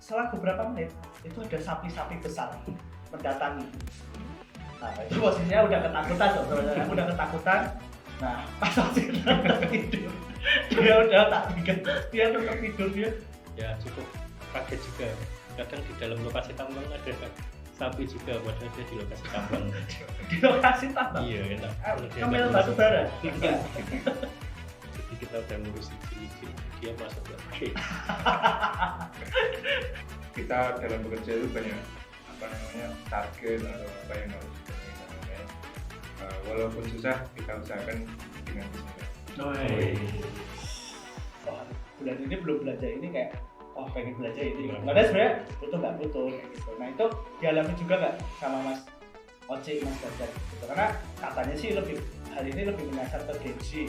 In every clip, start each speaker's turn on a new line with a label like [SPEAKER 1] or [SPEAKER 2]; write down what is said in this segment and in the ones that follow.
[SPEAKER 1] setelah beberapa menit itu ada sapi-sapi besar mendatangi. Nah itu posisinya udah ketakutan tuh, aku udah ketakutan. Nah pas Oci tidur, dia udah tak tidur, dia tetap tidur dia.
[SPEAKER 2] Ya cukup kaget juga. Kadang di dalam lokasi tambang ada sapi juga, padahal dia di lokasi tambang.
[SPEAKER 1] Di lokasi tambang.
[SPEAKER 2] Iya enak.
[SPEAKER 1] Ngambil batu bara. Enggak.
[SPEAKER 2] Jadi kita udah ngurus izin, dia masuk lagi.
[SPEAKER 3] Kita dalam bekerja itu banyak target atau apa yang harus kita walaupun susah kita usahakan dengan bismillah.
[SPEAKER 1] Wah, bulan ini belum belajar ini kayak pengen belajar ini. Karena sebenarnya butuh nggak butuh kayak gitu. Nah itu dialami juga nggak sama Mas Oci, Mas Gagat gitu. Karena katanya sih hari ini lebih menyasar ke gengsi.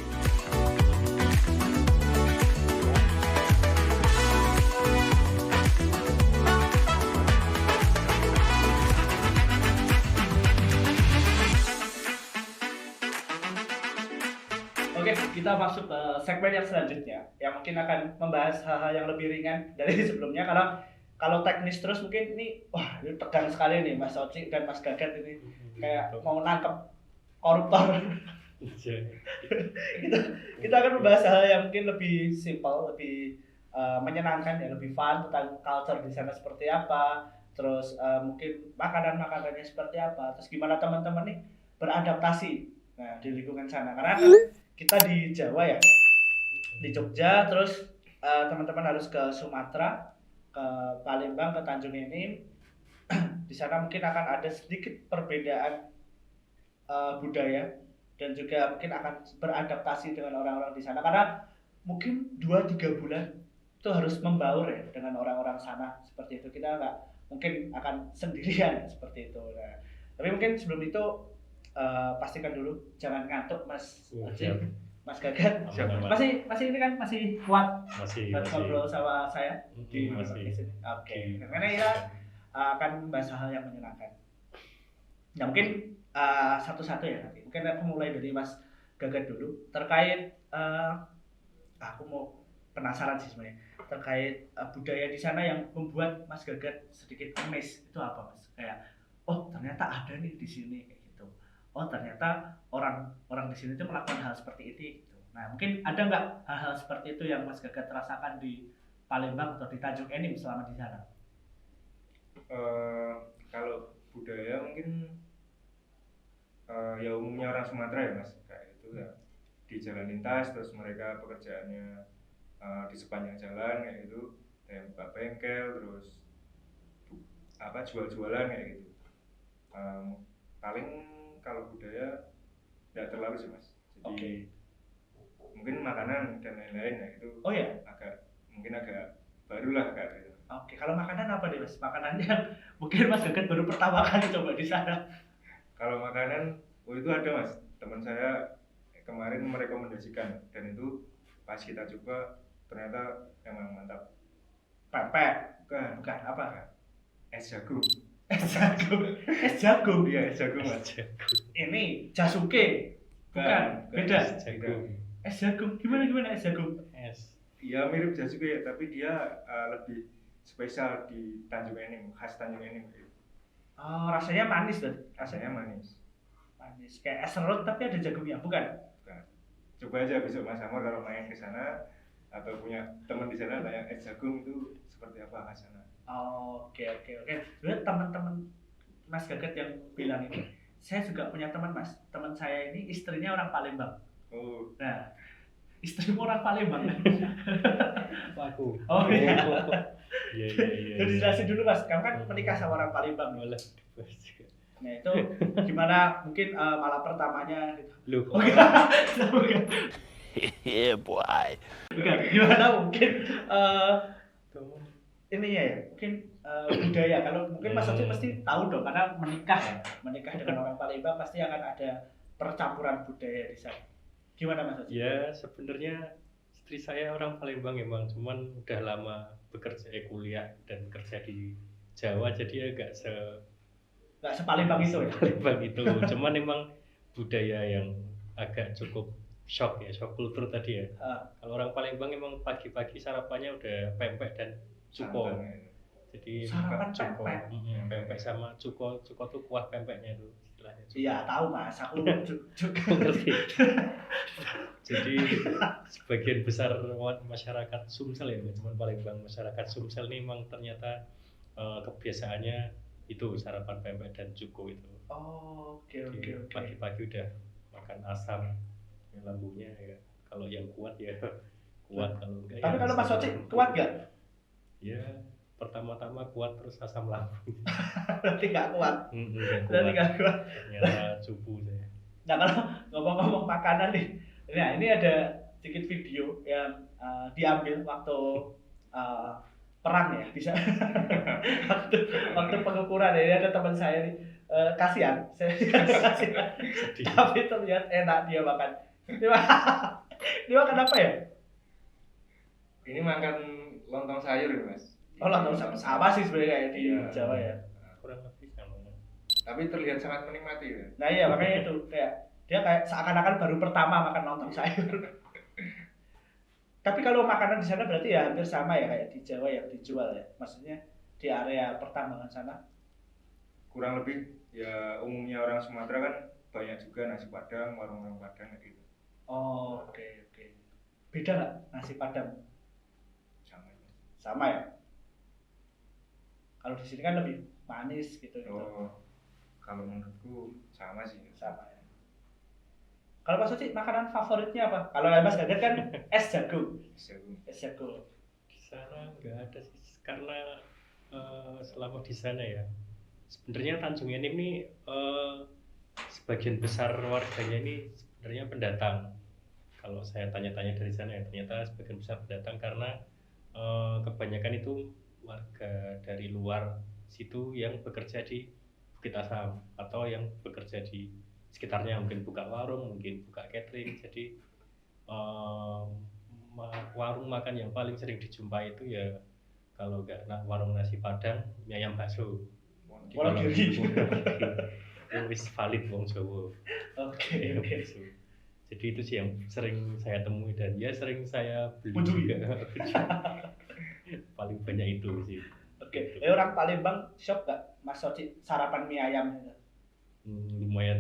[SPEAKER 1] Oke, kita masuk ke segmen yang selanjutnya yang mungkin akan membahas hal-hal yang lebih ringan dari sebelumnya. Karena kalau teknis terus mungkin ini ini tegang sekali nih Mas Oci dan Mas Gagat ini kayak mau nangkep koruptor. kita akan membahas hal yang mungkin lebih simpel, lebih menyenangkan ya, lebih fun tentang culture di sana seperti apa, terus mungkin makanannya seperti apa, terus gimana teman-teman nih beradaptasi di lingkungan sana. Karena kita di Jawa ya, di Jogja, terus teman-teman harus ke Sumatera, ke Palembang, ke Tanjung Enim. Di sana mungkin akan ada sedikit perbedaan budaya dan juga mungkin akan beradaptasi dengan orang-orang di sana karena mungkin 2-3 bulan itu harus membaur ya dengan orang-orang sana seperti itu. Kita nggak mungkin akan sendirian seperti itu. Nah, tapi mungkin sebelum itu pastikan dulu jangan ngantuk Mas Oci, Mas Gagat. Masih ini kan masih kuat ngobrol sama saya di sini. Oke. Karena ya akan membahas hal yang menyenangkan. Nah mungkin satu-satu ya nanti. Mungkin aku mulai dari Mas Gagat dulu terkait aku mau penasaran sih sebenarnya terkait budaya di sana yang membuat Mas Gagat sedikit amazed. Itu apa Mas? Kayak ternyata ada nih di sini kayak gitu. Ternyata orang di sini tuh melakukan hal seperti itu gitu. Nah mungkin ada nggak hal-hal seperti itu yang Mas Gagat rasakan di Palembang atau di Tanjung Enim selama di sana?
[SPEAKER 3] Kalau budaya mungkin ya umumnya orang Sumatera ya Mas, kayak itu ya di jalan lintas terus mereka pekerjaannya di sepanjang jalan kayak gitu, kayak buka bengkel terus jual-jualan kayak gitu. Paling kalau budaya tidak terlalu sih Mas, jadi mungkin makanan dan lain-lain ya itu mungkin agak baru lah kayak gitu.
[SPEAKER 1] Oke, kalau makanan apa nih Mas? Makanan yang mungkin Mas Gagat baru pertama kali coba di sana.
[SPEAKER 3] Kalau makanan, itu ada Mas, teman saya kemarin merekomendasikan dan itu pas kita coba ternyata emang mantap.
[SPEAKER 1] Pepek? Bukan apa? Es jagung. Iya es jagung Mas. Ini jasuke? Bukan, beda. Es jagung, gimana es jagung?
[SPEAKER 3] Iya mirip jasuke ya, tapi dia lebih spesial di Tanjung Enim, khas Tanjung Enim.
[SPEAKER 1] Rasanya manis tuh.
[SPEAKER 3] Rasanya manis.
[SPEAKER 1] Kayak es serut tapi ada jagungnya, bukan?
[SPEAKER 3] Coba aja besok Mas Amor kalau main ke sana atau punya teman di sana tanya es jagung itu seperti apa khas sana.
[SPEAKER 1] Oke. Sebenarnya teman-teman Mas Gagat yang bilang ini, saya juga punya teman Mas. Teman saya ini istrinya orang Palembang. Nah, istrimu orang Palembang.
[SPEAKER 2] Aku.
[SPEAKER 1] Iya.
[SPEAKER 2] Iya.
[SPEAKER 1] Jadi jelasin dulu Mas, kamu kan menikah sama orang Palembang. Nah itu gimana mungkin malam pertamanya gitu. Bukan.
[SPEAKER 4] Boy.
[SPEAKER 1] Bukan. Gimana mungkin ininya ya, mungkin budaya. Kalau mungkin Mas Oci pasti tahu dong karena menikah dengan orang Palembang pasti akan ada percampuran budaya di sana. Gimana Mas Oci?
[SPEAKER 2] Ya sebenarnya istri saya orang Palembang emang, cuman udah lama bekerja kuliah dan kerja di Jawa jadi agak
[SPEAKER 1] nggak sepalembang itu ya?
[SPEAKER 2] Palembang itu, cuman emang budaya yang agak cukup shock kultur tadi ya. Kalau orang Palembang emang pagi-pagi sarapannya udah pempek dan supo. Jadi
[SPEAKER 1] Sarapan
[SPEAKER 2] cuko,
[SPEAKER 1] pempek.
[SPEAKER 2] pempek sama cuko tuh kuah pempeknya itu istilahnya.
[SPEAKER 1] Iya, tahu Mas. Aku juga
[SPEAKER 2] Ngerti. Jadi sebagian besar masyarakat Sumsel ya, cuma Palembang, masyarakat Sumsel ini memang ternyata kebiasaannya itu sarapan pempek dan cuko itu.
[SPEAKER 1] Oh, oke.
[SPEAKER 2] Pagi-pagi udah makan asam ya, lambungnya ya. Kalau yang kuat ya kuat, kalau enggak
[SPEAKER 1] Tapi
[SPEAKER 2] ya
[SPEAKER 1] kalau Mas Oci kuat gak?
[SPEAKER 2] ya pertama-tama kuat terus asam lambung.
[SPEAKER 1] Berarti gak kuat.
[SPEAKER 2] Enggak
[SPEAKER 1] Berarti
[SPEAKER 2] kuat.
[SPEAKER 1] gak kuat.
[SPEAKER 2] Ternyata cupu saya.
[SPEAKER 1] Nah, kalau ngomong-ngomong makanan nih. Nah, ini ada sedikit video yang diambil waktu perang ya, bisa. waktu pengukuran ya. Ini ada teman saya nih. Kasihan, saya kasihan.
[SPEAKER 2] Sedih.
[SPEAKER 1] Tapi terlihat enak dia makan. Dia makan apa ya?
[SPEAKER 3] Ini makan lontong sayur ya Mas.
[SPEAKER 1] Oh, lontong sama sih sebenarnya kayak di
[SPEAKER 3] Iya.
[SPEAKER 1] Jawa ya.
[SPEAKER 2] Kurang lebih sama.
[SPEAKER 3] Tapi terlihat sangat menikmati ya.
[SPEAKER 1] Nah iya, makanya itu kayak dia kayak seakan-akan baru pertama makan lontong sayur. Tapi kalau makanan di sana berarti ya hampir sama ya kayak di Jawa yang dijual ya. Maksudnya di area pertambangan sana.
[SPEAKER 3] Kurang lebih ya umumnya orang Sumatera kan banyak juga nasi Padang, warung-warung Padang kayak gitu.
[SPEAKER 1] Oh, oke. Beda nggak nasi Padang?
[SPEAKER 3] Sama ya.
[SPEAKER 1] Sama ya? Kalau di sini kan lebih manis gitu.
[SPEAKER 3] Oh, kalau menurutku sama sih.
[SPEAKER 1] Sama ya. Kalau Mas Oci makanan favoritnya apa? Kalau Mas Gaget kan es jagung. Es jagung.
[SPEAKER 2] Di sana nggak ada sih, karena selama di sana ya sebenarnya Tanjung Enim ini sebagian besar warganya ini sebenarnya pendatang. Kalau saya tanya-tanya dari sana ya ternyata sebagian besar pendatang karena kebanyakan itu warga dari luar situ yang bekerja di Bukit Asam atau yang bekerja di sekitarnya, mungkin buka warung, mungkin buka catering. Jadi warung makan yang paling sering dijumpai itu ya kalau nggak warung nasi Padang, mie ayam bakso.
[SPEAKER 1] Wonogiri.
[SPEAKER 2] Itu wis valid wong Jawa.
[SPEAKER 1] Oke.
[SPEAKER 2] Jadi itu sih yang sering saya temui dan ya sering saya beli
[SPEAKER 1] Kunjungi.
[SPEAKER 2] juga. Paling banyak itu sih.
[SPEAKER 1] Oke. Orang Palembang shop nggak Mas Oci sarapan mie ayam itu?
[SPEAKER 2] Lumayan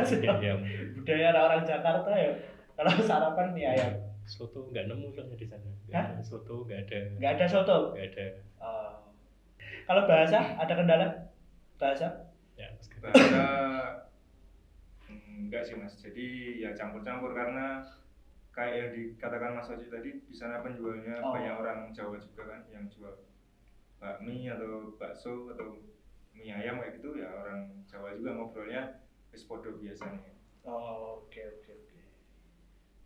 [SPEAKER 2] sih. Ayam.
[SPEAKER 1] Budaya orang Jakarta ya. Kalau sarapan mie ayam.
[SPEAKER 2] Soto nggak nemu soalnya di sana.
[SPEAKER 1] Hah?
[SPEAKER 2] Soto nggak ada.
[SPEAKER 1] Nggak ada soto.
[SPEAKER 2] Nggak ada.
[SPEAKER 1] Kalau bahasa ada kendala? Bahasa?
[SPEAKER 2] Ya,
[SPEAKER 3] Bahasa enggak sih Mas. Jadi ya campur-campur karena kayak yang dikatakan Mas Oji tadi di sana penjualnya banyak orang Jawa juga kan yang jual bakmi atau bakso atau mie ayam kayak gitu ya orang Jawa juga ngobrolnya wis podo biasanya.
[SPEAKER 1] Oh, oke.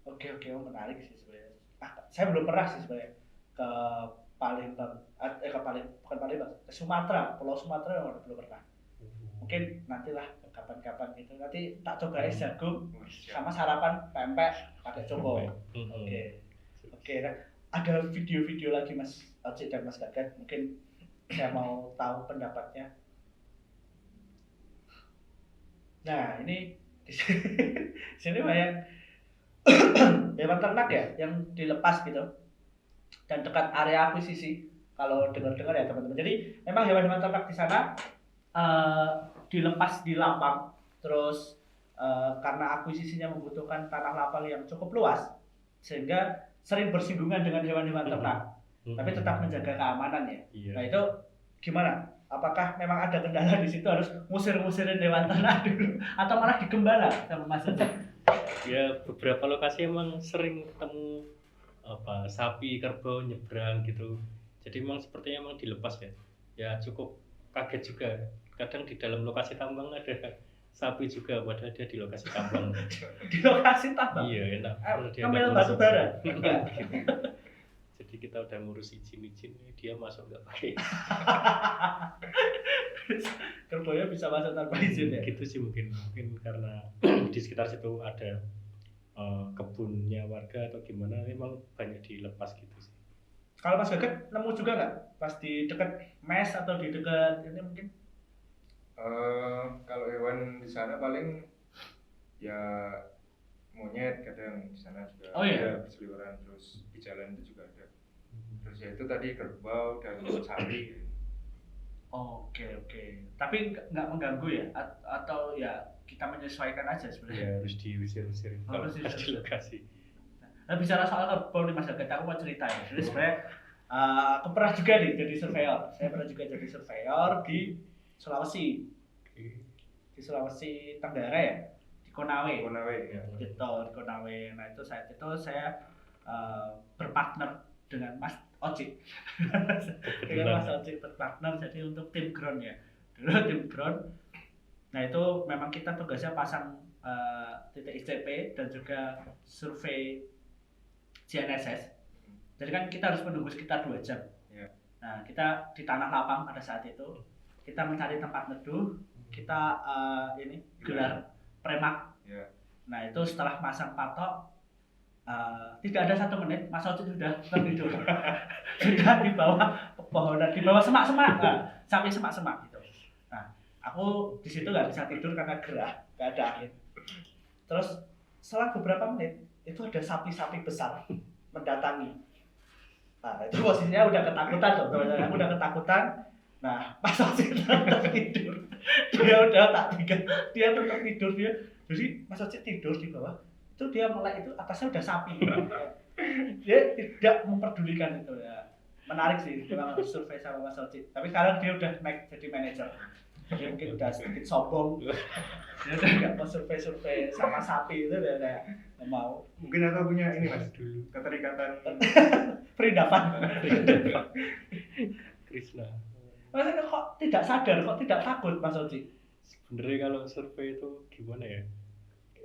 [SPEAKER 1] Oke, menarik sih sebenarnya. Saya belum pernah sih sebenarnya ke Palembang, bukan Palembang, ke Sumatera, Pulau Sumatera belum pernah. Mungkin nantilah kapan-kapan gitu. Nanti tak coba es jagung sama sarapan pempek pakai coco. Oke. Nah, ada video-video lagi Mas Oci dan Mas Gagat. Mungkin saya mau tahu pendapatnya. Nah, ini di sini banyak hewan ternak ya yang dilepas gitu dan dekat area akuisisi. Kalau dengar-dengar ya teman-teman. Jadi memang hewan-hewan ternak di sana dilepas di lapang, terus karena akuisisinya membutuhkan tanah lapang yang cukup luas sehingga sering bersinggungan dengan hewan-hewan ternak, tapi tetap menjaga keamanan ya.
[SPEAKER 2] Iya.
[SPEAKER 1] Nah itu gimana? Apakah memang ada kendala di situ harus ngusir-ngusirin hewan ternak dulu atau malah digembala sama Mas Oci?
[SPEAKER 2] Ya beberapa lokasi emang sering ketemu sapi, kerbau nyebrang gitu. Jadi memang sepertinya emang dilepas ya. Ya cukup kaget juga. Kadang di dalam lokasi tambang ada sapi juga, padahal dia di lokasi tambang.
[SPEAKER 1] Di lokasi tambang?
[SPEAKER 2] Iya enak.
[SPEAKER 1] Ngambil batu bara?
[SPEAKER 2] Jadi kita udah ngurus izin, dia masuk nggak pakai.
[SPEAKER 1] Kerbaunya bisa masuk tanpa izin ya?
[SPEAKER 2] Gitu sih mungkin karena di sekitar situ ada kebunnya warga atau gimana, memang banyak dilepas gitu sih.
[SPEAKER 1] Kalau Mas Gaget nemu juga nggak pas di dekat mes atau di dekat ini mungkin?
[SPEAKER 3] Kalau hewan di sana paling ya monyet kadang di sana juga ada berseliweran, terus di jalan itu juga ada. Terus ya itu tadi kerbau dan sapi.
[SPEAKER 1] Oke. Tapi nggak mengganggu ya? Atau ya kita menyesuaikan aja sebenarnya.
[SPEAKER 2] Ya harus diusir-usir kalau
[SPEAKER 1] Harus
[SPEAKER 2] pas di
[SPEAKER 1] diusir.
[SPEAKER 2] lokasi.
[SPEAKER 1] Nah, bicara soal kebun nih Mas Gagat, aku mau cerita ya. Jadi sebenarnya aku pernah juga nih jadi surveyor. Saya pernah juga jadi surveyor di Sulawesi.
[SPEAKER 2] Oke.
[SPEAKER 1] Di Sulawesi Tenggara ya, di Konawe.
[SPEAKER 3] Konawe ya.
[SPEAKER 1] Gitu, di Konawe. Nah itu saat itu saya berpartner dengan Mas Oci. Dengan Mas Oci berpartner jadi untuk tim ground ya. Dulu tim ground. Nah itu memang kita tugasnya pasang titik ICP dan juga survei GNSS. Jadi kan kita harus menunggu sekitar 2 jam.
[SPEAKER 3] Ya.
[SPEAKER 1] Nah kita di tanah lapang pada saat itu kita mencari tempat neduh, kita ini gelar premak.
[SPEAKER 3] Ya.
[SPEAKER 1] Nah itu setelah masang patok tidak ada 1 menit Mas Oci sudah tertidur. Sudah di bawah pepohonan, di bawah semak-semak, sampai semak-semak gitu. Nah aku di situ nggak bisa tidur karena gerah, nggak ada angin. Terus setelah beberapa menit itu ada sapi-sapi besar mendatangi. Nah itu posisinya udah ketakutan tuh, aku udah ketakutan. Nah Mas Oci tetap tidur, dia udah tak tinggal, dia tetap tidur dia. Jadi Mas Oci tidur di bawah, itu dia melek itu atasnya udah sapi. Dia tidak memperdulikan itu ya. Menarik sih, memang harus survei sama Mas Oci. Tapi sekarang dia udah naik jadi manajer. Dia mungkin udah sedikit sombong. Dia udah nggak mau survei sama sapi itu udah kayak nggak mau.
[SPEAKER 3] Mungkin atau punya ini Mas,
[SPEAKER 2] Dulu.
[SPEAKER 3] keterikatan
[SPEAKER 1] Perindapan.
[SPEAKER 2] Krishna.
[SPEAKER 1] Maksudnya kok tidak sadar, kok tidak takut Mas Oci?
[SPEAKER 2] Sebenarnya kalau survei itu gimana ya?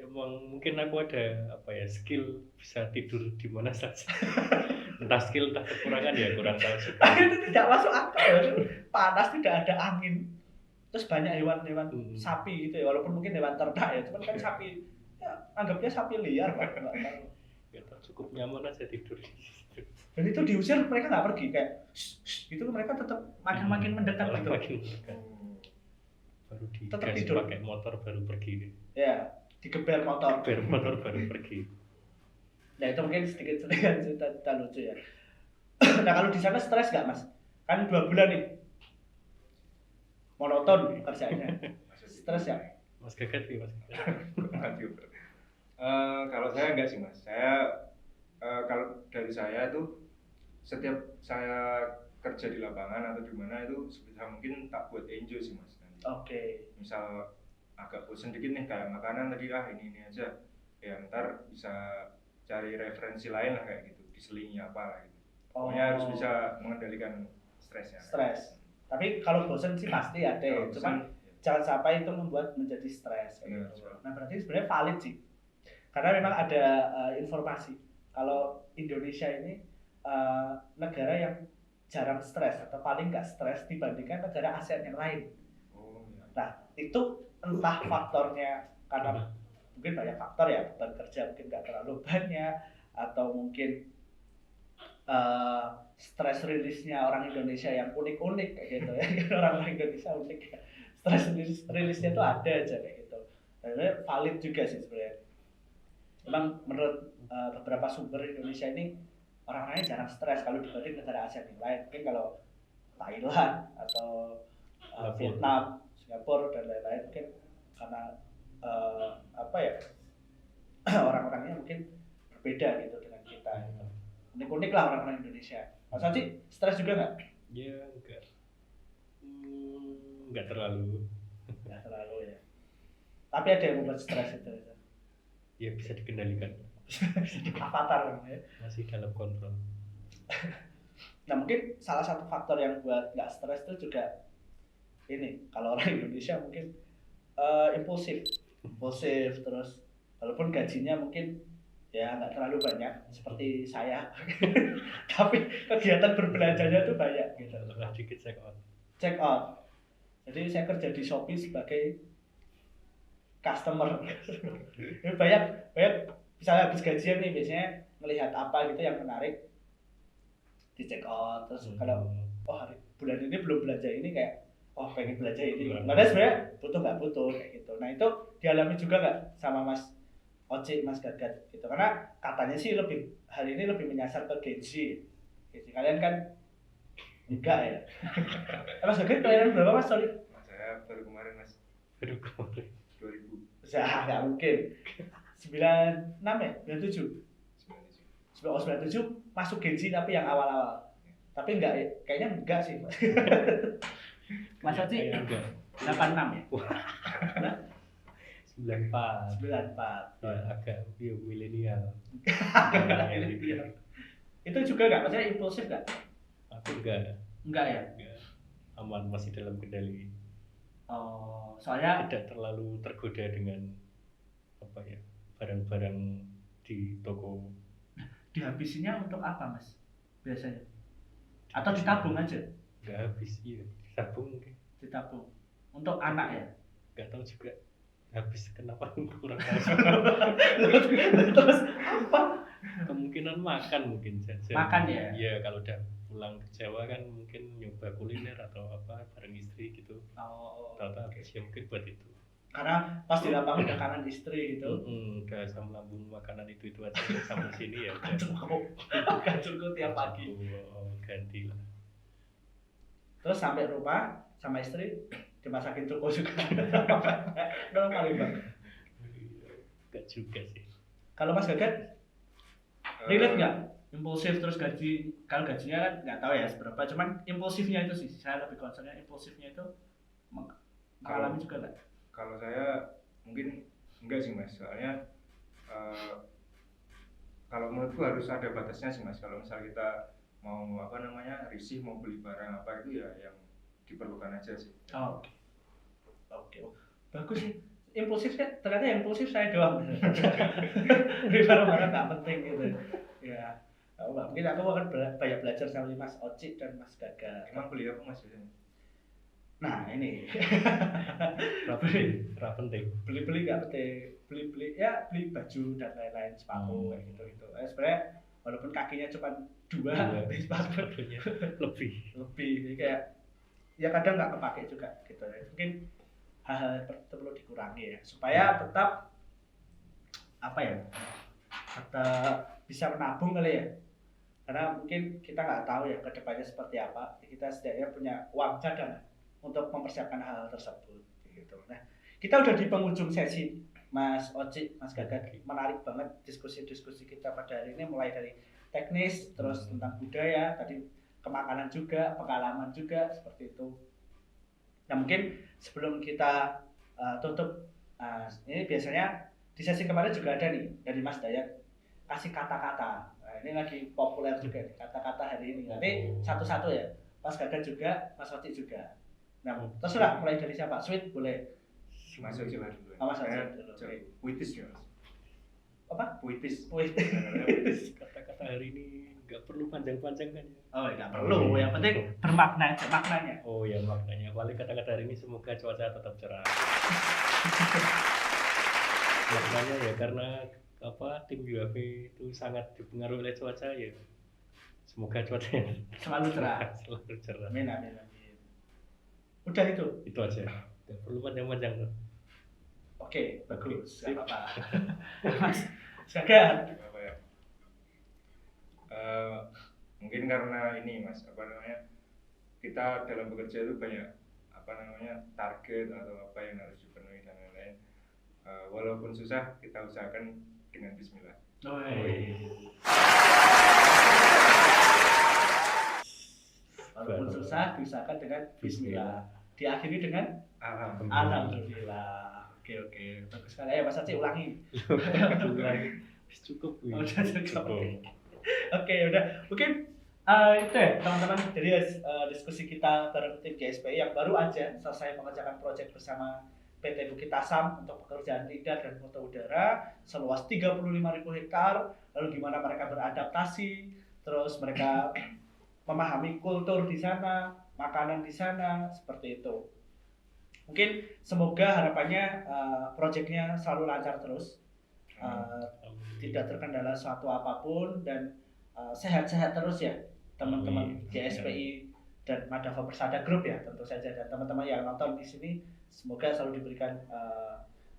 [SPEAKER 2] Emang mungkin aku ada apa ya skill bisa tidur di mana saja. Entah skill entah kekurangan ya kurang tahu juga.
[SPEAKER 1] Itu tidak masuk akal ya. Panas tidak ada angin. Terus banyak hewan-hewan sapi gitu ya, walaupun mungkin hewan ternak ya, cuman kan sapi ya anggapnya sapi liar Pak. Nggak tahu.
[SPEAKER 2] Ya, cukup nyaman aja tidur di situ.
[SPEAKER 1] Dan itu diusir mereka nggak pergi kayak gitu, mereka tetap makin mendekat
[SPEAKER 2] Malah
[SPEAKER 1] gitu.
[SPEAKER 2] makin dekat. Baru
[SPEAKER 1] Tetap
[SPEAKER 2] digas
[SPEAKER 1] tidur.
[SPEAKER 2] pakai motor baru pergi.
[SPEAKER 1] Ya, digeber motor.
[SPEAKER 2] Baru motor baru pergi.
[SPEAKER 1] Nah itu mungkin sedikit cerita lucu ya. Nah kalau di sana stres nggak Mas? Kan 2 bulan nih, monoton kerjanya. Stres ya?
[SPEAKER 2] Mas Gagat nih Mas.
[SPEAKER 3] Kalau saya enggak sih Mas, saya kalau dari saya tuh setiap saya kerja di lapangan atau di mana itu sebisa mungkin tak buat enjoy sih Mas. Nanti.
[SPEAKER 1] Oke.
[SPEAKER 3] Misal agak bosan dikit nih kayak makanan tadi ini aja, ya ntar bisa cari referensi lain lah kayak gitu, diselingi apa lah gitu. Pokoknya harus bisa mengendalikan stresnya.
[SPEAKER 1] Stres. Tapi kalau bosan sih pasti ada ya,
[SPEAKER 3] Kalau
[SPEAKER 1] cuman
[SPEAKER 3] bosan,
[SPEAKER 1] jangan sampai itu membuat menjadi stres.
[SPEAKER 3] Benar.
[SPEAKER 1] Gitu. Nah berarti sebenarnya valid sih, karena memang ada informasi kalau Indonesia ini negara yang jarang stres atau paling nggak stres dibandingkan negara ASEAN yang lain.
[SPEAKER 3] Oh, ya.
[SPEAKER 1] Nah itu entah faktornya karena mungkin banyak faktor ya, beban kerja mungkin nggak terlalu banyak, atau mungkin stress release-nya orang Indonesia yang unik-unik kayak gitu ya. Orang Indonesia unik ya. Stress release-nya itu ada aja kayak gitu. Dan valid juga sih sebenarnya. Memang menurut beberapa sumber Indonesia ini orang-orangnya jarang stres kalau dibanding negara ASEAN yang lain. Mungkin kalau Thailand atau Vietnam, Singapura dan lain-lain mungkin karena apa ya orang-orangnya mungkin berbeda gitu dengan kita. Unik-unik lah orang-orang Indonesia. Mas Haji, stres juga nggak?
[SPEAKER 2] Ya enggak terlalu.
[SPEAKER 1] Nggak terlalu ya. Tapi ada yang membuat stres itu.
[SPEAKER 2] Ya bisa dikendalikan.
[SPEAKER 1] Avatar namanya.
[SPEAKER 2] Masih dalam kontrol.
[SPEAKER 1] Nah mungkin salah satu faktor yang buat nggak stres itu juga ini, kalau orang Indonesia mungkin impulsif terus walaupun gajinya mungkin ya nggak terlalu banyak seperti saya, tapi kegiatan berbelanjanya tuh banyak gitu.
[SPEAKER 2] Lah dikit
[SPEAKER 1] Check out. Jadi saya kerja di Shopee sebagai customer. Ini banyak misalnya habis gajian nih biasanya melihat apa gitu yang menarik di check out, terus kalau bulan ini belum belanja ini kayak pengen belanja ini. Padahal sebenarnya butuh nggak butuh kayak gitu. Nah itu dialami juga nggak sama Mas Oci, Mas Gagat gitu, karena katanya sih hari ini lebih menyasar ke Gen Z. Kalian kan enggak ya? Mas Gagat kelahiran berapa Mas? Sorry.
[SPEAKER 3] Mas saya baru kemarin Mas
[SPEAKER 2] Baru kemarin.
[SPEAKER 3] 2000
[SPEAKER 1] Nggak mungkin. 96 ya? 97?
[SPEAKER 3] 97.
[SPEAKER 1] 97 masuk Gen Z tapi yang awal-awal. Tapi enggak ya? Kayaknya enggak sih. Mas Oci
[SPEAKER 2] Kayak enggak.
[SPEAKER 1] 86 ya?
[SPEAKER 2] 94.
[SPEAKER 1] 94.
[SPEAKER 2] Ya, agak milenial.
[SPEAKER 1] Itu juga enggak? Maksudnya impulsif enggak?
[SPEAKER 2] Aku enggak.
[SPEAKER 1] Enggak ya?
[SPEAKER 2] Enggak. Aman, masih dalam kendali.
[SPEAKER 1] Oh, soalnya
[SPEAKER 2] Tidak terlalu tergoda dengan apa ya, barang-barang di toko.
[SPEAKER 1] dihabisinya untuk apa Mas? Biasanya? Atau ditabung aja?
[SPEAKER 2] Enggak habis, iya. Sabung mungkin.
[SPEAKER 1] Ditabung. Untuk anak ya?
[SPEAKER 2] Enggak tahu juga habis kenapa kurang tahu.
[SPEAKER 1] Terus apa?
[SPEAKER 2] Kemungkinan makan mungkin saja.
[SPEAKER 1] Makan ya?
[SPEAKER 2] Iya, kalau udah pulang ke Jawa kan mungkin nyoba kuliner atau apa bareng istri gitu.
[SPEAKER 1] Oh,
[SPEAKER 2] Tahu-tahu
[SPEAKER 1] oke.
[SPEAKER 2] habis ya mungkin buat itu.
[SPEAKER 1] Karena pas di lapangan udah kanan istri gitu.
[SPEAKER 2] Udah asam lambung makanan itu aja sampai sini ya udah.
[SPEAKER 1] Akan cukup tiap pagi.
[SPEAKER 2] Ganti lah.
[SPEAKER 1] Terus sampai rumah sama istri dimasakin cuko juga. Kalau paling bang.
[SPEAKER 2] Enggak juga sih.
[SPEAKER 1] Kalau Mas Gagat relate nggak? Impulsif terus gaji, kalau gajinya kan nggak tahu ya seberapa, cuman impulsifnya itu sih saya lebih concernnya impulsifnya itu mengalami juga nggak?
[SPEAKER 3] Kalau saya mungkin enggak sih Mas, soalnya kalau menurutku harus ada batasnya sih Mas. Kalau misal kita mau apa namanya risih mau beli barang apa itu ya yang diperlukan aja sih.
[SPEAKER 1] Oh, oke. Bagus sih. Impulsif kan ternyata yang impulsif saya doang. Beli barang-barang nggak penting gitu. Ya, mungkin aku akan banyak belajar sama Mas Oci dan Mas Gagat.
[SPEAKER 3] Emang beli apa Mas biasanya?
[SPEAKER 1] Nah ini
[SPEAKER 2] Penting.
[SPEAKER 1] beli-beli nggak penting, beli-beli ya beli baju dan lain-lain, sepatu kayak gitu. Sebenarnya walaupun kakinya cuma dua, beli sepatu
[SPEAKER 2] Sepatunya lebih.
[SPEAKER 1] jadi kayak ya kadang nggak kepake juga gitu ya. Mungkin hal-hal seperti itu perlu dikurangi ya supaya tetap apa ya, tetap bisa menabung kali ya, karena mungkin kita nggak tahu ya kedepannya seperti apa. Kita setidaknya punya uang cadangan untuk mempersiapkan hal tersebut gitu. Nah, kita udah di penghujung sesi Mas Oci, Mas Gagat. Menarik banget diskusi-diskusi kita pada hari ini, mulai dari teknis terus tentang budaya, tadi kemakanan juga, pengalaman juga seperti itu. Nah, mungkin sebelum kita tutup, ini biasanya di sesi kemarin juga ada nih dari Mas Dayat kasih kata-kata. Nah, ini lagi populer juga nih kata-kata hari ini. Nanti satu-satu ya, Mas Gagat juga, Mas Oci juga. Nah, terserah mulai dari siapa? Sweet boleh.
[SPEAKER 3] Masuk aja lah dulu.
[SPEAKER 1] Mas Oci
[SPEAKER 3] Saya
[SPEAKER 1] dulu.
[SPEAKER 3] jauh.
[SPEAKER 1] Oke.
[SPEAKER 3] Puitis ya Mas.
[SPEAKER 1] Apa?
[SPEAKER 3] Puitis.
[SPEAKER 1] Wait.
[SPEAKER 2] Kata-kata hari ini nggak perlu panjang-panjang kan ya.
[SPEAKER 1] Oh, nggak perlu. Yang penting bermakna aja maknanya.
[SPEAKER 2] Oh ya, maknanya paling kata-kata hari ini semoga cuaca tetap cerah. Maknanya ya karena apa tim UAV itu sangat dipengaruhi oleh cuaca ya. Semoga cuacanya
[SPEAKER 1] Selalu cerah.
[SPEAKER 2] selalu cerah.
[SPEAKER 1] Amin, amin, amin. Udah itu.
[SPEAKER 2] Itu aja. Nggak perlu panjang-panjang tuh.
[SPEAKER 1] Oke, bagus. Nggak apa-apa. Mas Gagat.
[SPEAKER 3] Apa ya? Mungkin karena ini Mas, apa namanya? Kita dalam bekerja itu banyak apa namanya? Target atau apa yang harus dipenuhi dan lain-lain. Walaupun susah, kita usahakan dengan bismillah.
[SPEAKER 1] Walaupun susah, diusahakan dengan bismillah. Diakhiri dengan alhamdulillah. Oke. Bagus sekali. Ayo Mas Oci ulangi.
[SPEAKER 2] Cukup.
[SPEAKER 1] Oh, udah cukup. Oke, udah. Mungkin itu ya teman-teman. Jadi diskusi kita bareng tim GSPI yang baru aja selesai mengerjakan proyek bersama PT Bukit Asam untuk pekerjaan lidar dan foto udara seluas 35.000 hektar. Lalu gimana mereka beradaptasi, terus mereka memahami kultur di sana, makanan di sana, seperti itu. Mungkin semoga harapannya proyeknya selalu lancar terus, tidak terkendala suatu apapun, dan sehat-sehat terus ya teman-teman GSPI dan Madava Persada Group ya tentu saja, dan teman-teman yang nonton di sini semoga selalu diberikan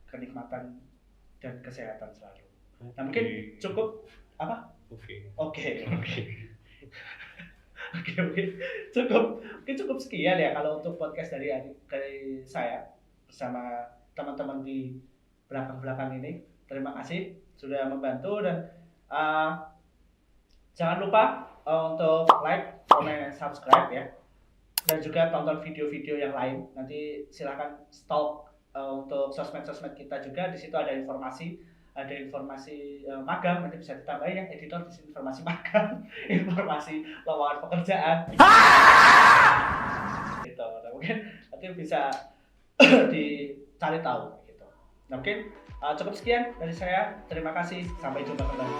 [SPEAKER 1] kenikmatan dan kesehatan selalu. Nah, mungkin cukup apa?
[SPEAKER 2] Oke.
[SPEAKER 1] Oke, mungkin cukup sekian ya kalau untuk podcast dari saya bersama teman-teman di belakang-belakang ini. Terima kasih sudah membantu dan jangan lupa untuk like, comment, dan subscribe ya. Dan juga tonton video-video yang lain. Nanti silahkan stalk untuk sosmed-sosmed kita juga. Di situ ada informasi magang, nanti bisa ditambahin ya editor, di sini informasi magang, informasi lowongan pekerjaan. Gitu. Nah, mungkin nanti bisa dicari tahu gitu. Nah, mungkin cukup sekian dari saya. Terima kasih. Sampai jumpa kembali.